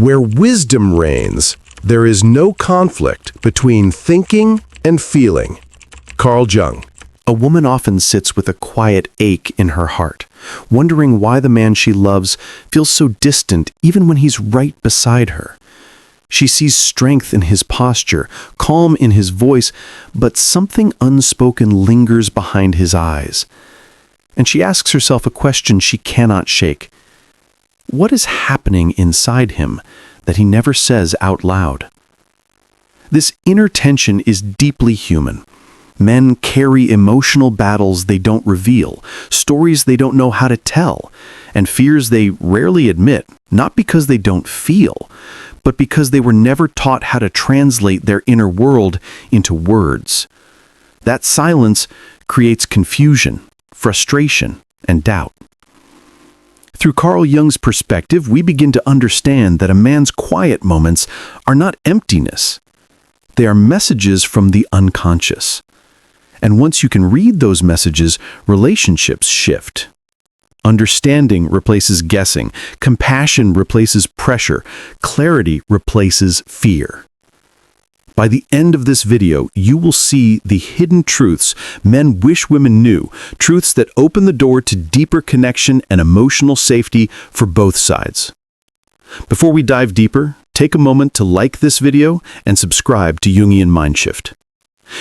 Where wisdom reigns, there is no conflict between thinking and feeling. Carl Jung. A woman often sits with a quiet ache in her heart, wondering why the man she loves feels so distant even when he's right beside her. She sees strength in his posture, calm in his voice, but something unspoken lingers behind his eyes. And she asks herself a question she cannot shake. What is happening inside him that he never says out loud? This inner tension is deeply human. Men carry emotional battles they don't reveal, stories they don't know how to tell, and fears they rarely admit, not because they don't feel, but because they were never taught how to translate their inner world into words. That silence creates confusion, frustration, and doubt. Through Carl Jung's perspective, we begin to understand that a man's quiet moments are not emptiness. They are messages from the unconscious. And once you can read those messages, relationships shift. Understanding replaces guessing, compassion replaces pressure, clarity replaces fear. By the end of this video, you will see the hidden truths men wish women knew, truths that open the door to deeper connection and emotional safety for both sides. Before we dive deeper, take a moment to like this video and subscribe to Jungian Mindshift.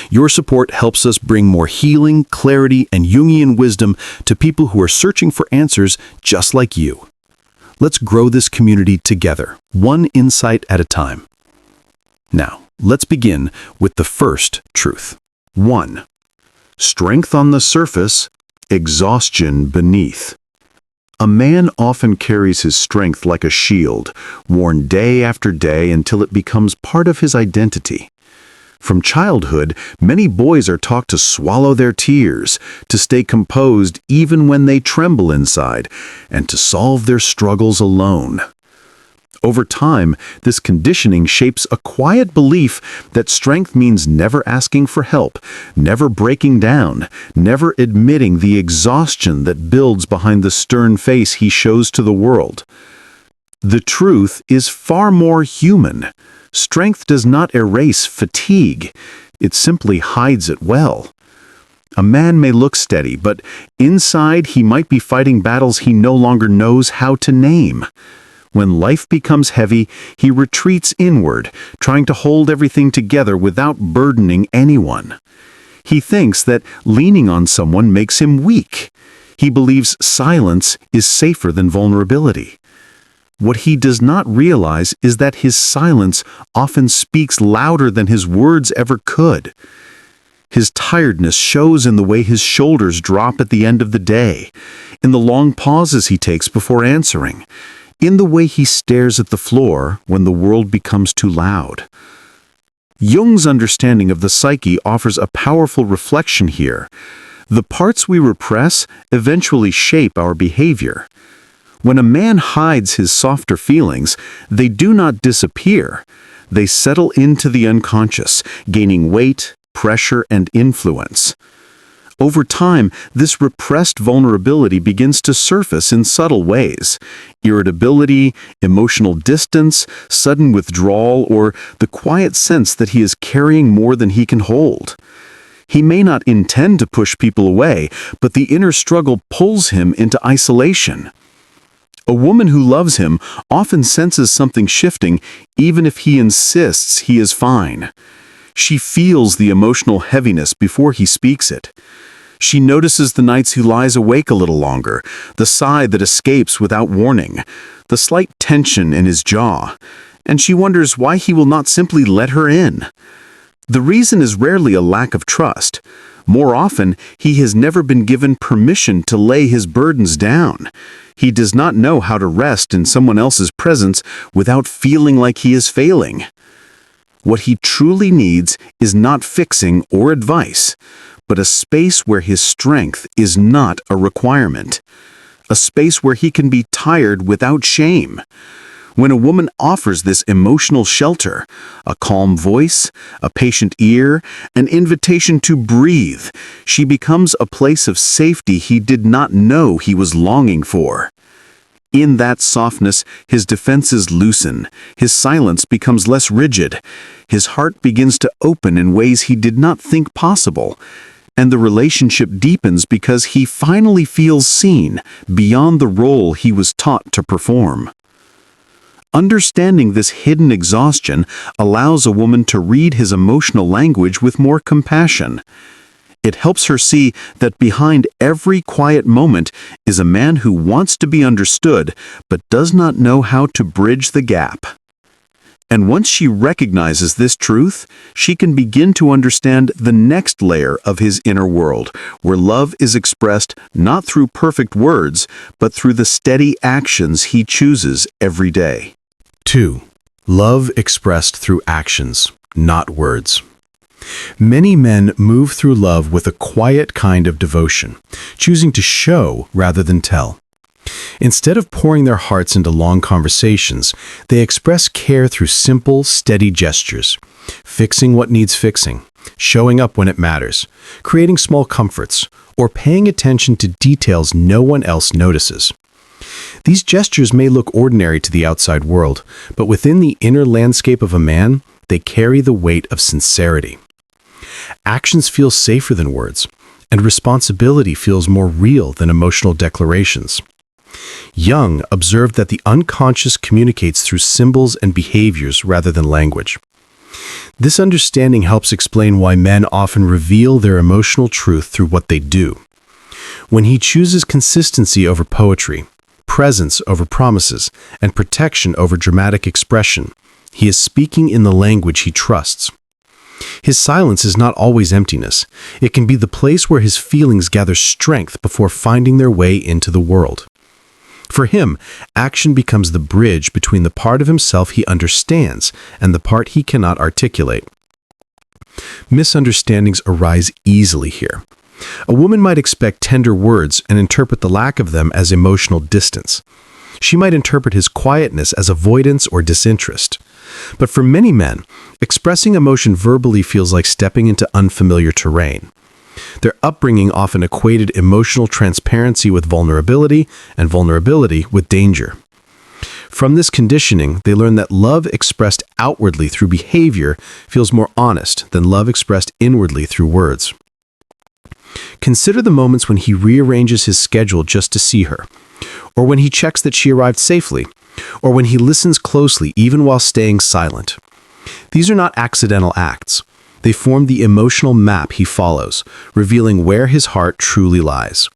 Your support helps us bring more healing, clarity, and Jungian wisdom to people who are searching for answers just like you. Let's grow this community together, one insight at a time. Now, let's begin with the first truth. 1. Strength on the surface, exhaustion beneath. A man often carries his strength like a shield, worn day after day until it becomes part of his identity. From childhood, many boys are taught to swallow their tears, to stay composed even when they tremble inside, and to solve their struggles alone. Over time, this conditioning shapes a quiet belief that strength means never asking for help, never breaking down, never admitting the exhaustion that builds behind the stern face he shows to the world. The truth is far more human. Strength does not erase fatigue. It simply hides it well. A man may look steady, but inside he might be fighting battles he no longer knows how to name. When life becomes heavy, he retreats inward, trying to hold everything together without burdening anyone. He thinks that leaning on someone makes him weak. He believes silence is safer than vulnerability. What he does not realize is that his silence often speaks louder than his words ever could. His tiredness shows in the way his shoulders drop at the end of the day, in the long pauses he takes before answering, in the way he stares at the floor when the world becomes too loud. Jung's understanding of the psyche offers a powerful reflection here. The parts we repress eventually shape our behavior. When a man hides his softer feelings, they do not disappear. They settle into the unconscious, gaining weight, pressure, and influence. Over time, this repressed vulnerability begins to surface in subtle ways. Irritability, emotional distance, sudden withdrawal, or the quiet sense that he is carrying more than he can hold. He may not intend to push people away, but the inner struggle pulls him into isolation. A woman who loves him often senses something shifting, even if he insists he is fine. She feels the emotional heaviness before he speaks it. She notices the nights he lies awake a little longer, the sigh that escapes without warning, the slight tension in his jaw, and she wonders why he will not simply let her in. The reason is rarely a lack of trust. More often, he has never been given permission to lay his burdens down. He does not know how to rest in someone else's presence without feeling like he is failing. What he truly needs is not fixing or advice, but a space where his strength is not a requirement. A space where he can be tired without shame. When a woman offers this emotional shelter, a calm voice, a patient ear, an invitation to breathe, she becomes a place of safety he did not know he was longing for. In that softness, his defenses loosen, his silence becomes less rigid, his heart begins to open in ways he did not think possible, and the relationship deepens because he finally feels seen beyond the role he was taught to perform. Understanding this hidden exhaustion allows a woman to read his emotional language with more compassion. It helps her see that behind every quiet moment is a man who wants to be understood but does not know how to bridge the gap. And once she recognizes this truth, she can begin to understand the next layer of his inner world, where love is expressed not through perfect words, but through the steady actions he chooses every day. 2. Love expressed through actions, not words. Many men move through love with a quiet kind of devotion, choosing to show rather than tell. Instead of pouring their hearts into long conversations, they express care through simple, steady gestures, fixing what needs fixing, showing up when it matters, creating small comforts, or paying attention to details no one else notices. These gestures may look ordinary to the outside world, but within the inner landscape of a man, they carry the weight of sincerity. Actions feel safer than words, and responsibility feels more real than emotional declarations. Jung observed that the unconscious communicates through symbols and behaviors rather than language. This understanding helps explain why men often reveal their emotional truth through what they do. When he chooses consistency over poetry, presence over promises, and protection over dramatic expression, he is speaking in the language he trusts. His silence is not always emptiness. It can be the place where his feelings gather strength before finding their way into the world. For him, action becomes the bridge between the part of himself he understands and the part he cannot articulate. Misunderstandings arise easily here. A woman might expect tender words and interpret the lack of them as emotional distance. She might interpret his quietness as avoidance or disinterest. But for many men, expressing emotion verbally feels like stepping into unfamiliar terrain. Their upbringing often equated emotional transparency with vulnerability and vulnerability with danger. From this conditioning, they learn that love expressed outwardly through behavior feels more honest than love expressed inwardly through words. Consider the moments when he rearranges his schedule just to see her, or when he checks that she arrived safely, or when he listens closely even while staying silent. These are not accidental acts. They form the emotional map he follows, revealing where his heart truly lies.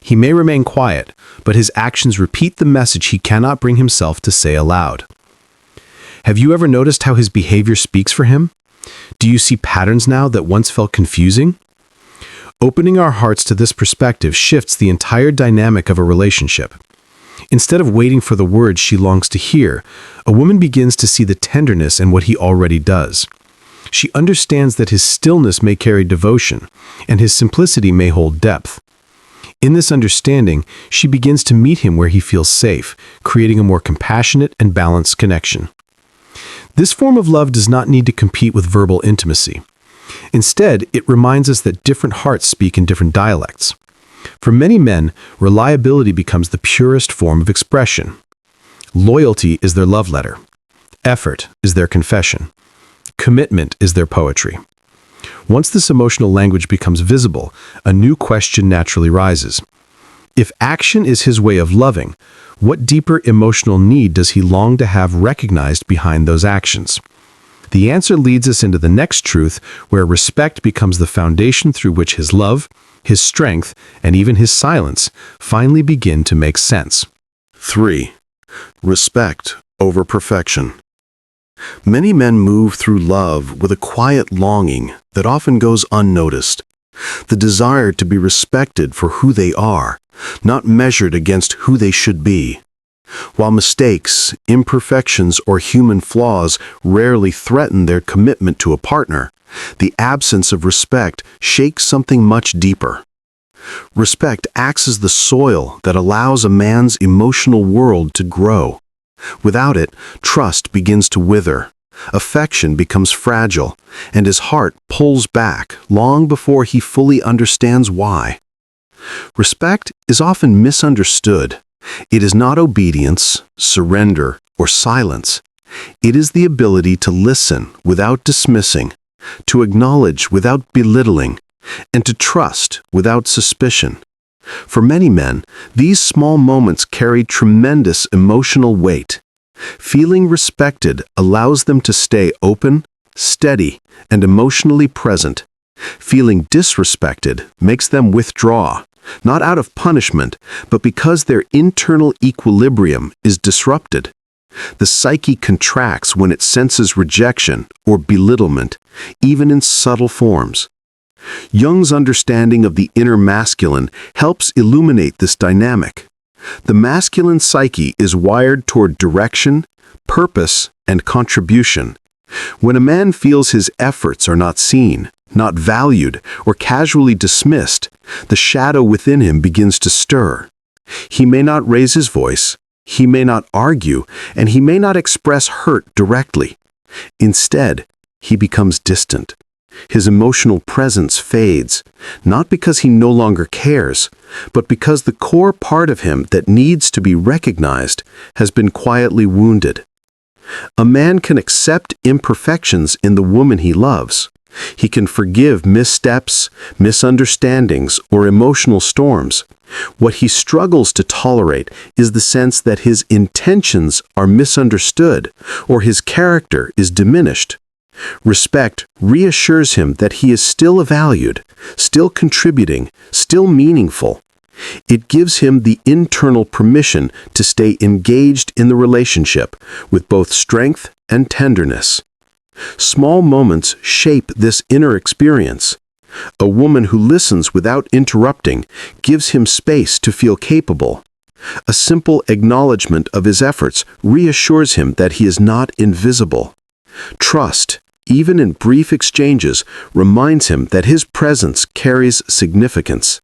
He may remain quiet, but his actions repeat the message he cannot bring himself to say aloud. Have you ever noticed how his behavior speaks for him? Do you see patterns now that once felt confusing? Opening our hearts to this perspective shifts the entire dynamic of a relationship. Instead of waiting for the words she longs to hear, a woman begins to see the tenderness in what he already does. She understands that his stillness may carry devotion, and his simplicity may hold depth. In this understanding, she begins to meet him where he feels safe, creating a more compassionate and balanced connection. This form of love does not need to compete with verbal intimacy. Instead, it reminds us that different hearts speak in different dialects. For many men, reliability becomes the purest form of expression. Loyalty is their love letter. Effort is their confession. Commitment is their poetry. Once this emotional language becomes visible, a new question naturally rises. If action is his way of loving, what deeper emotional need does he long to have recognized behind those actions? The answer leads us into the next truth, where respect becomes the foundation through which his love, his strength, and even his silence finally begin to make sense. 3. Respect over perfection. Many men move through love with a quiet longing that often goes unnoticed. The desire to be respected for who they are, not measured against who they should be. While mistakes, imperfections, or human flaws rarely threaten their commitment to a partner, the absence of respect shakes something much deeper. Respect acts as the soil that allows a man's emotional world to grow. Without it, trust begins to wither, affection becomes fragile, and his heart pulls back long before he fully understands why. Respect is often misunderstood, It is not obedience, surrender, or silence. It is the ability to listen without dismissing, to acknowledge without belittling, and to trust without suspicion. For many men, these small moments carry tremendous emotional weight. Feeling respected allows them to stay open, steady, and emotionally present. Feeling disrespected makes them withdraw, not out of punishment, but because their internal equilibrium is disrupted. The psyche contracts when it senses rejection or belittlement, even in subtle forms. Jung's understanding of the inner masculine helps illuminate this dynamic. The masculine psyche is wired toward direction, purpose, and contribution. When a man feels his efforts are not seen, not valued, or casually dismissed, the shadow within him begins to stir. He may not raise his voice, he may not argue, and he may not express hurt directly. Instead, he becomes distant. His emotional presence fades, not because he no longer cares, but because the core part of him that needs to be recognized has been quietly wounded. A man can accept imperfections in the woman he loves. He can forgive missteps, misunderstandings, or emotional storms. What he struggles to tolerate is the sense that his intentions are misunderstood or his character is diminished. Respect reassures him that he is still valued, still contributing, still meaningful. It gives him the internal permission to stay engaged in the relationship with both strength and tenderness. Small moments shape this inner experience. A woman who listens without interrupting gives him space to feel capable. A simple acknowledgement of his efforts reassures him that he is not invisible. Trust, even in brief exchanges, reminds him that his presence carries significance.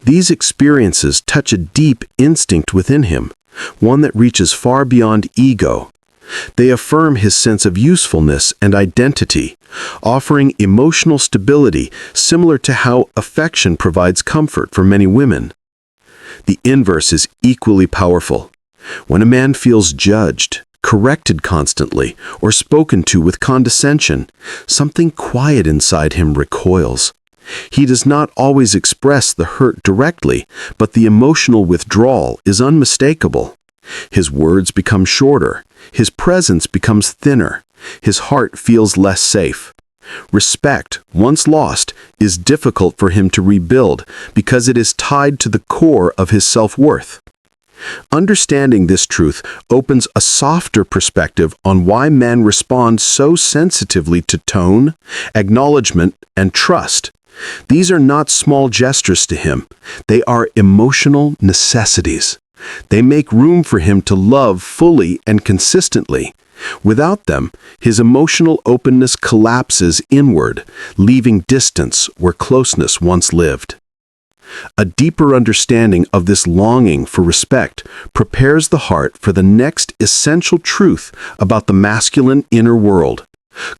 These experiences touch a deep instinct within him, one that reaches far beyond ego. They affirm his sense of usefulness and identity, offering emotional stability similar to how affection provides comfort for many women. The inverse is equally powerful. When a man feels judged, corrected constantly, or spoken to with condescension, something quiet inside him recoils. He does not always express the hurt directly, but the emotional withdrawal is unmistakable. His words become shorter, his presence becomes thinner, his heart feels less safe. Respect, once lost, is difficult for him to rebuild because it is tied to the core of his self-worth. Understanding this truth opens a softer perspective on why men respond so sensitively to tone, acknowledgement, and trust. These are not small gestures to him. They are emotional necessities. They make room for him to love fully and consistently. Without them, his emotional openness collapses inward, leaving distance where closeness once lived. A deeper understanding of this longing for respect prepares the heart for the next essential truth about the masculine inner world.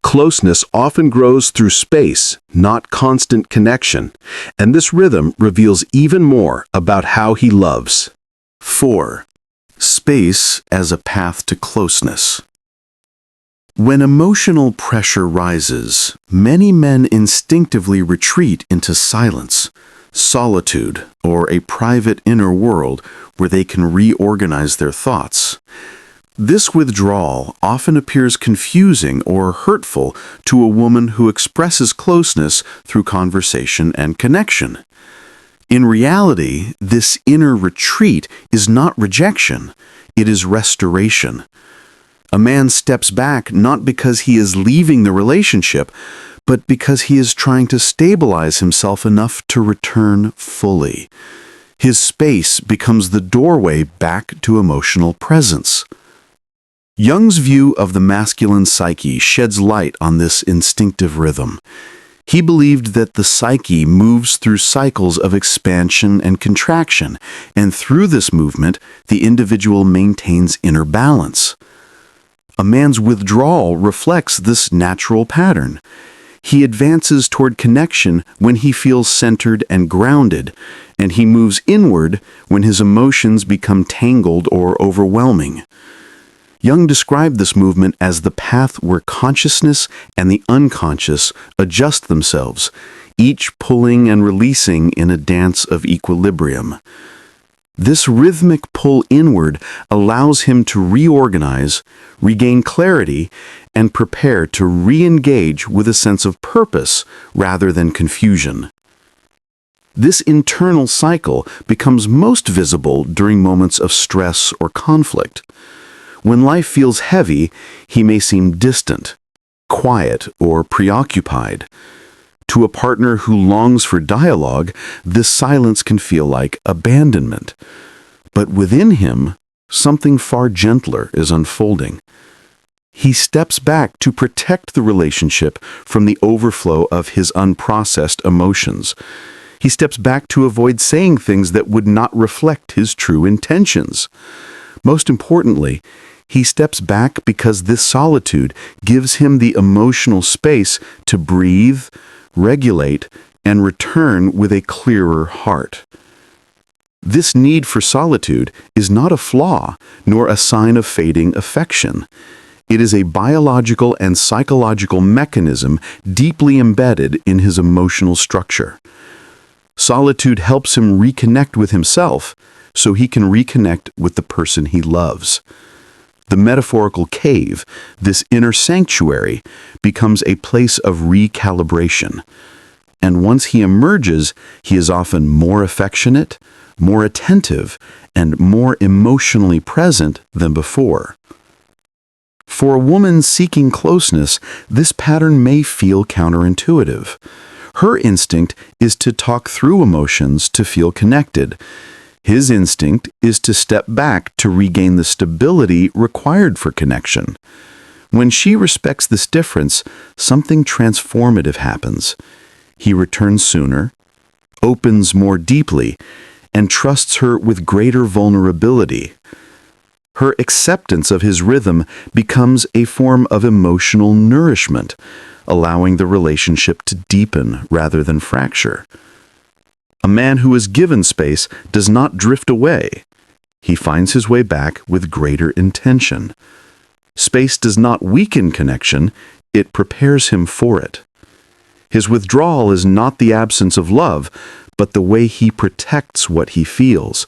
Closeness often grows through space, not constant connection, and this rhythm reveals even more about how he loves. 4. Space as a path to closeness. When emotional pressure rises, many men instinctively retreat into silence, solitude, or a private inner world where they can reorganize their thoughts. This withdrawal often appears confusing or hurtful to a woman who expresses closeness through conversation and connection. In reality, this inner retreat is not rejection, it is restoration. A man steps back not because he is leaving the relationship, but because he is trying to stabilize himself enough to return fully. His space becomes the doorway back to emotional presence. Jung's view of the masculine psyche sheds light on this instinctive rhythm. He believed that the psyche moves through cycles of expansion and contraction, and through this movement, the individual maintains inner balance. A man's withdrawal reflects this natural pattern. He advances toward connection when he feels centered and grounded, and he moves inward when his emotions become tangled or overwhelming. Jung described this movement as the path where consciousness and the unconscious adjust themselves, each pulling and releasing in a dance of equilibrium. This rhythmic pull inward allows him to reorganize, regain clarity, and prepare to re-engage with a sense of purpose rather than confusion. This internal cycle becomes most visible during moments of stress or conflict. When life feels heavy, he may seem distant, quiet, or preoccupied. To a partner who longs for dialogue, this silence can feel like abandonment. But within him, something far gentler is unfolding. He steps back to protect the relationship from the overflow of his unprocessed emotions. He steps back to avoid saying things that would not reflect his true intentions. Most importantly, he steps back because this solitude gives him the emotional space to breathe, regulate, and return with a clearer heart. This need for solitude is not a flaw, nor a sign of fading affection. It is a biological and psychological mechanism deeply embedded in his emotional structure. Solitude helps him reconnect with himself, so he can reconnect with the person he loves. The metaphorical cave, this inner sanctuary, becomes a place of recalibration. And once he emerges, he is often more affectionate, more attentive, and more emotionally present than before. For a woman seeking closeness, this pattern may feel counterintuitive. Her instinct is to talk through emotions to feel connected. His instinct is to step back to regain the stability required for connection. When she respects this difference, something transformative happens. He returns sooner, opens more deeply, and trusts her with greater vulnerability. Her acceptance of his rhythm becomes a form of emotional nourishment, allowing the relationship to deepen rather than fracture. A man who is given space does not drift away. He finds his way back with greater intention. Space does not weaken connection, it prepares him for it. His withdrawal is not the absence of love, but the way he protects what he feels.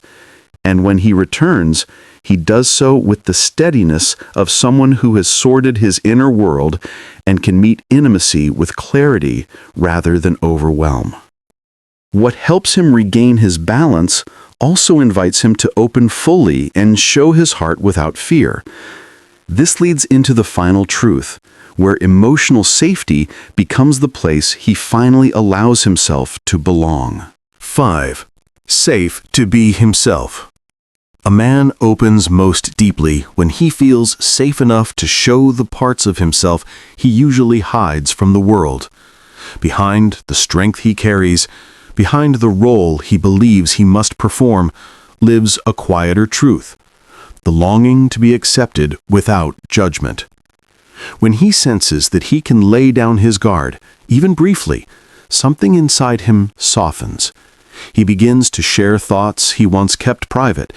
And when he returns, he does so with the steadiness of someone who has sorted his inner world and can meet intimacy with clarity rather than overwhelm. What helps him regain his balance also invites him to open fully and show his heart without fear. This leads into the final truth, where emotional safety becomes the place he finally allows himself to belong. 5. Safe to be himself. A man opens most deeply when he feels safe enough to show the parts of himself he usually hides from the world. Behind the strength he carries, behind the role he believes he must perform, lives a quieter truth, the longing to be accepted without judgment. When he senses that he can lay down his guard, even briefly, something inside him softens. He begins to share thoughts he once kept private,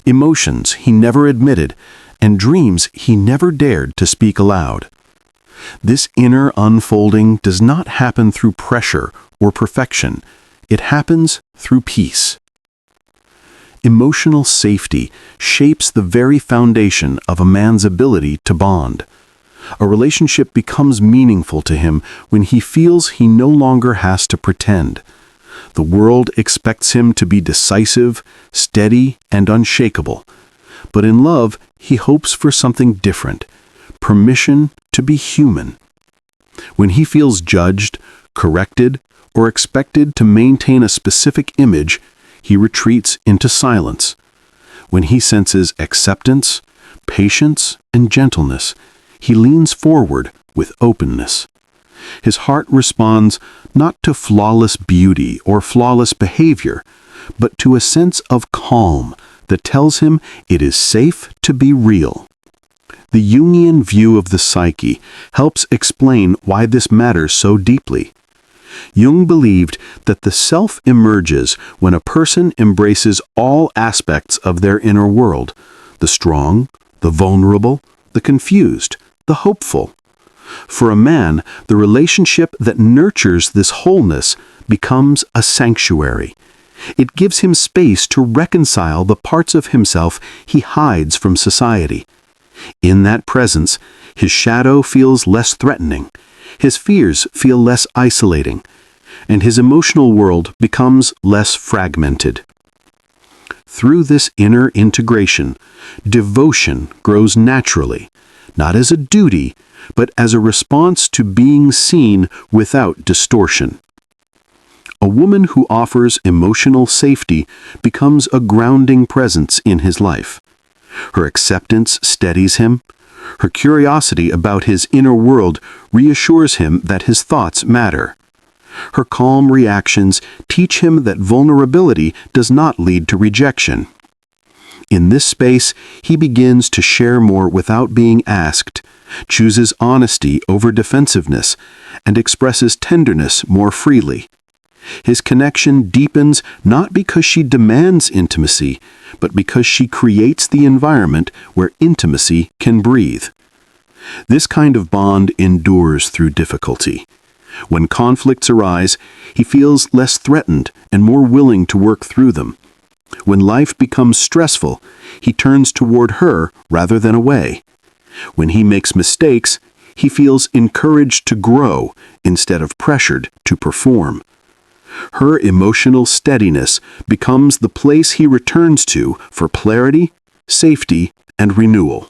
emotions he never admitted, and dreams he never dared to speak aloud. This inner unfolding does not happen through pressure or perfection. It happens through peace. Emotional safety shapes the very foundation of a man's ability to bond. A relationship becomes meaningful to him when he feels he no longer has to pretend. The world expects him to be decisive, steady, and unshakable. But in love, he hopes for something different, permission to be human. When he feels judged, corrected, or expected to maintain a specific image, he retreats into silence. When he senses acceptance, patience, and gentleness, he leans forward with openness. His heart responds not to flawless beauty or flawless behavior, but to a sense of calm that tells him it is safe to be real. The Jungian view of the psyche helps explain why this matters so deeply. Jung believed that the self emerges when a person embraces all aspects of their inner world: the strong, the vulnerable, the confused, the hopeful. For a man, the relationship that nurtures this wholeness becomes a sanctuary. It gives him space to reconcile the parts of himself he hides from society. In that presence, his shadow feels less threatening, his fears feel less isolating, and his emotional world becomes less fragmented. Through this inner integration, devotion grows naturally, not as a duty, but as a response to being seen without distortion. A woman who offers emotional safety becomes a grounding presence in his life. Her acceptance steadies him. Her curiosity about his inner world reassures him that his thoughts matter. Her calm reactions teach him that vulnerability does not lead to rejection. In this space, he begins to share more without being asked, chooses honesty over defensiveness, and expresses tenderness more freely. His connection deepens not because she demands intimacy, but because she creates the environment where intimacy can breathe. This kind of bond endures through difficulty. When conflicts arise, he feels less threatened and more willing to work through them. When life becomes stressful, he turns toward her rather than away. When he makes mistakes, he feels encouraged to grow instead of pressured to perform. Her emotional steadiness becomes the place he returns to for clarity, safety, and renewal.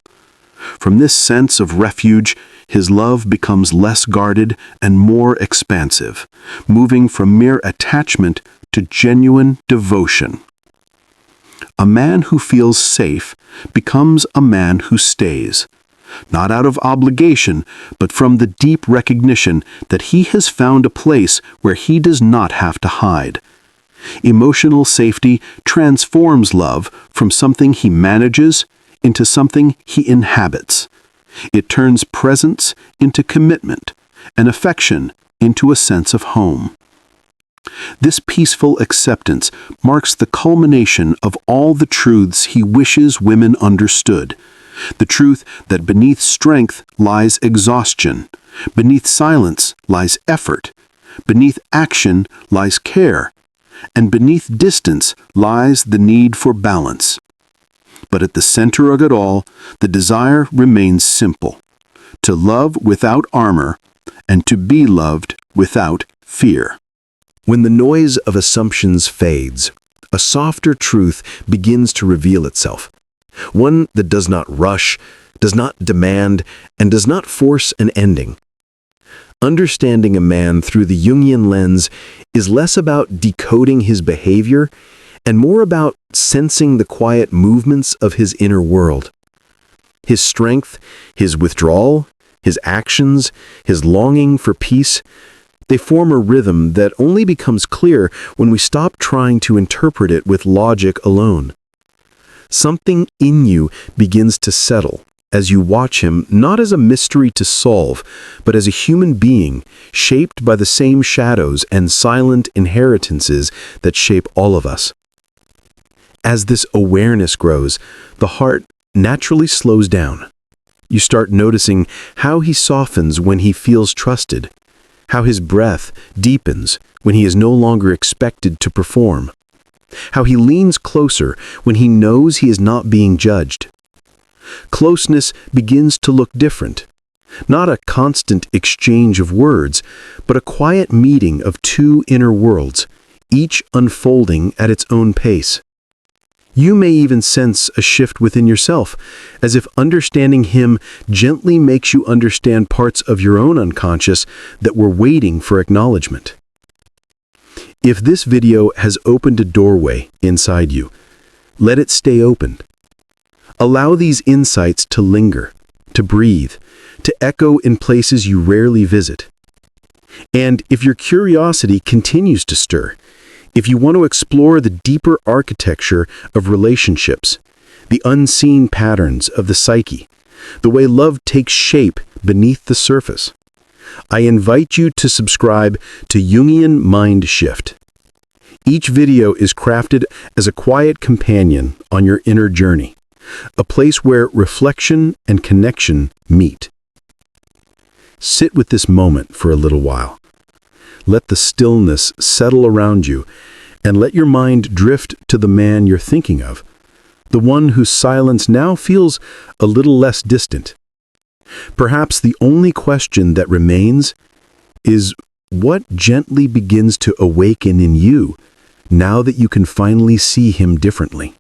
From this sense of refuge, his love becomes less guarded and more expansive, moving from mere attachment to genuine devotion. A man who feels safe becomes a man who stays, not out of obligation, but from the deep recognition that he has found a place where he does not have to hide. Emotional safety transforms love from something he manages into something he inhabits. It turns presence into commitment, and affection into a sense of home. This peaceful acceptance marks the culmination of all the truths he wishes women understood. The truth that beneath strength lies exhaustion, beneath silence lies effort, beneath action lies care, and beneath distance lies the need for balance. But at the center of it all, the desire remains simple: to love without armor and to be loved without fear. When the noise of assumptions fades, a softer truth begins to reveal itself. One that does not rush, does not demand, and does not force an ending. Understanding a man through the Jungian lens is less about decoding his behavior and more about sensing the quiet movements of his inner world. His strength, his withdrawal, his actions, his longing for peace, they form a rhythm that only becomes clear when we stop trying to interpret it with logic alone. Something in you begins to settle as you watch him, not as a mystery to solve, but as a human being shaped by the same shadows and silent inheritances that shape all of us. As this awareness grows, the heart naturally slows down. You start noticing how he softens when he feels trusted, how his breath deepens when he is no longer expected to perform, how he leans closer when he knows he is not being judged. Closeness begins to look different, not a constant exchange of words, but a quiet meeting of two inner worlds, each unfolding at its own pace. You may even sense a shift within yourself, as if understanding him gently makes you understand parts of your own unconscious that were waiting for acknowledgement. If this video has opened a doorway inside you, let it stay open. Allow these insights to linger, to breathe, to echo in places you rarely visit. And if your curiosity continues to stir, if you want to explore the deeper architecture of relationships, the unseen patterns of the psyche, the way love takes shape beneath the surface. I invite you to subscribe to Jungian Mind Shift. Each video is crafted as a quiet companion on your inner journey, a place where reflection and connection meet. Sit with this moment for a little while. Let the stillness settle around you, and let your mind drift to the man you're thinking of, the one whose silence now feels a little less distant. Perhaps the only question that remains is what gently begins to awaken in you now that you can finally see him differently.